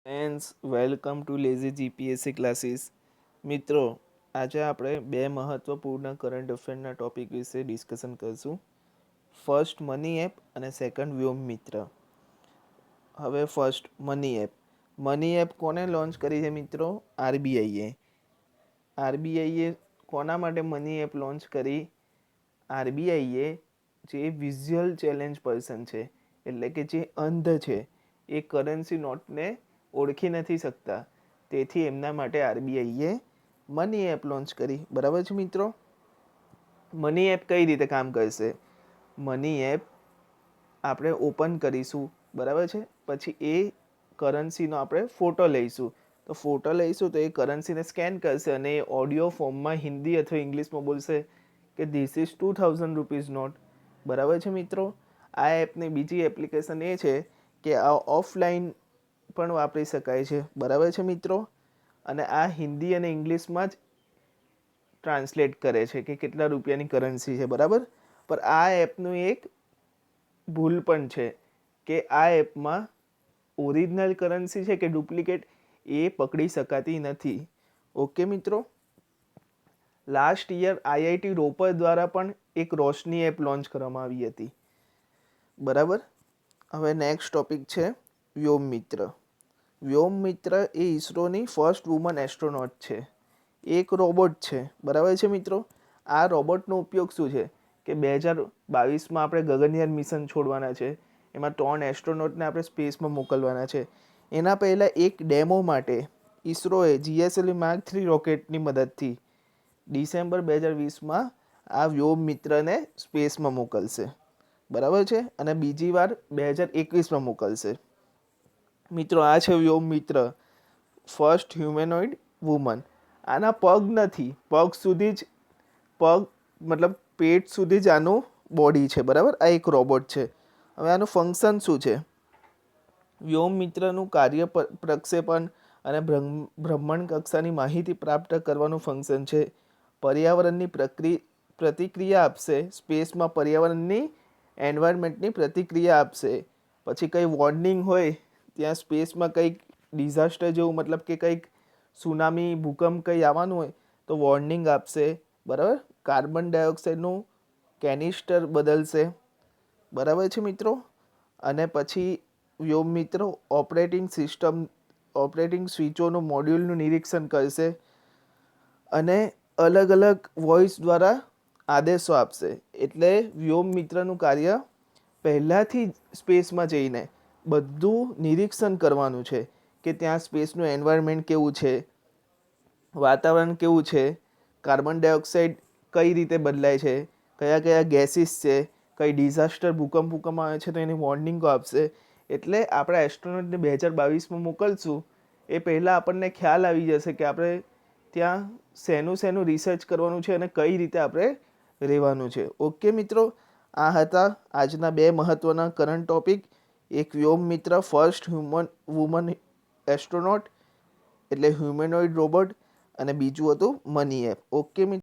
Friends, welcome to lazy GPSC classes. મિત્રો, આજે આપણે બે મહત્વપૂર્ણ કરંટ અફેરના ટોપિક વિશે ડિસ્કશન કરીશું. ફર્સ્ટ મની એપ અને સેકન્ડ વ્યોમ મિત્ર. હવે first money app. Money app કોને લોન્ચ કરી છે મિત્રો? આરબીઆઈએ. આરબીઆઈએ કોના માટે મની એપ લોન્ચ કરી? આરબીઆઈએ જે વિઝ્યુઅલ ચેલેન્જ પર્સન છે, એટલે કે જે અંધ છે, એ કરન્સી નોટને ઓળખી નથી શકતા, તેથી એમના માટે આરબીઆઈએ મની એપ લોન્ચ કરી. બરાબર છે મિત્રો? મની એપ કઈ રીતે કામ કરશે? મની એપ આપણે ઓપન કરીશું, બરાબર છે, પછી એ કરન્સીનો આપણે ફોટો લઈશું. તો ફોટો લઈશું તો એ કરન્સીને સ્કેન કરશે અને એ ઓડિયો ફોર્મમાં હિન્દી અથવા ઇંગ્લિશમાં બોલશે કે ધીસ ઇઝ 2000 રૂપીઝ નોટ. બરાબર છે મિત્રો? આ એપની બીજી એપ્લિકેશન એ છે કે આ ઓફલાઈન પણ વાપરી શકાય છે. બરાબર છે મિત્રો? અને આ હિન્દી અને ઇંગ્લિશમાં જ ટ્રાન્સલેટ કરે છે કે કેટલા રૂપિયાની કરન્સી છે. બરાબર? પણ આ એપનું એક ભૂલ પણ છે કે આ એપમાં ઓરિજિનલ કરન્સી છે કે ડુપ્લિકેટ એ પકડી શકાતી નથી. ઓકે મિત્રો? લાસ્ટ યર આઈઆઈટી રોપર દ્વારા પણ એક રોશની એપ લોન્ચ કરવામાં આવી હતી. બરાબર? હવે નેક્સ્ટ ટોપિક છે વ્યોમ મિત્ર. વ્યોમ મિત્ર એ ઈસરોની ફર્સ્ટ વુમન એસ્ટ્રોનોટ છે. એક રોબોટ છે. બરાબર છે મિત્રો? આ રોબોટનો ઉપયોગ શું છે કે 2022માં આપણે ગગનયાન મિશન છોડવાના છે. એમાં 3 એસ્ટ્રોનોટને આપણે સ્પેસમાં મોકલવાના છે. એના પહેલાં એક ડેમો માટે ઈસરોએ જીએસએલવી માર્ક 3 રોકેટની મદદથી ડિસેમ્બર 2020માં આ વ્યોમ મિત્રને સ્પેસમાં મોકલશે. બરાબર છે? અને બીજી વાર 2021માં મોકલશે. મિત્રો, આ છે વ્યોમ મિત્ર, ફર્સ્ટ હ્યુમેનોઇડ વુમન. આના પગ નથી, પગ સુધી જ મતલબ પેટ સુધી જ આનું બોડી છે. બરાબર? આ એક રોબોટ છે. હવે આનું ફંક્શન શું છે? વ્યોમ મિત્રનું કાર્ય પ્રક્ષેપણ અને બ્રહ્માંડ કક્ષાની માહિતી પ્રાપ્ત કરવાનું ફંક્શન છે. પર્યાવરણની પ્રતિક્રિયા આપશે. સ્પેસમાં પર્યાવરણની એન્વાયરમેન્ટની પ્રતિક્રિયા આપશે. પછી કંઈ વોર્નિંગ હોય ત્યાં સ્પેસમાં કંઈક ડિઝાસ્ટર જેવું, મતલબ કે કંઈક સુનામી, ભૂકંપ કંઈ આવવાનું હોય તો વોર્નિંગ આપશે. બરાબર? કાર્બન ડાયોક્સાઇડનું કેનિસ્ટર બદલશે. બરાબર છે મિત્રો? અને પછી વ્યોમ મિત્રો ઓપરેટિંગ સ્વિચોનું મોડ્યુલનું નિરીક્ષણ કરશે અને અલગ અલગ વોઇસ દ્વારા આદેશો આપશે. એટલે વ્યોમ મિત્રનું કાર્ય પહેલાંથી સ્પેસમાં જઈને બધું નિરીક્ષણ કરવાનું છે કે ત્યાં સ્પેસનું એન્વાયરમેન્ટ કેવું છે, વાતાવરણ કેવું છે, કાર્બન ડાયોક્સાઇડ કઈ રીતે બદલાય છે, કયા કયા ગેસીસ છે, કઈ ડિઝાસ્ટર ભૂકંપ આવે છે તો એની વોર્નિંગો આપશે. એટલે આપણા એસ્ટ્રોનોટને 2022માં મોકલશું એ પહેલાં આપણને ખ્યાલ આવી જશે કે આપણે ત્યાં શેનું રિસર્ચ કરવાનું છે અને કઈ રીતે આપણે રહેવાનું છે. ઓકે મિત્રો? આ હતા આજના બે મહત્ત્વના કરંટ ટોપિક. એક વ્યોમ મિત્ર, ફર્સ્ટ વુમન એસ્ટ્રોનોટ એટલે હ્યુમેનોઇડ રોબોટ, અને બીજું હતું મની એપ. ઓકે મિત્રો?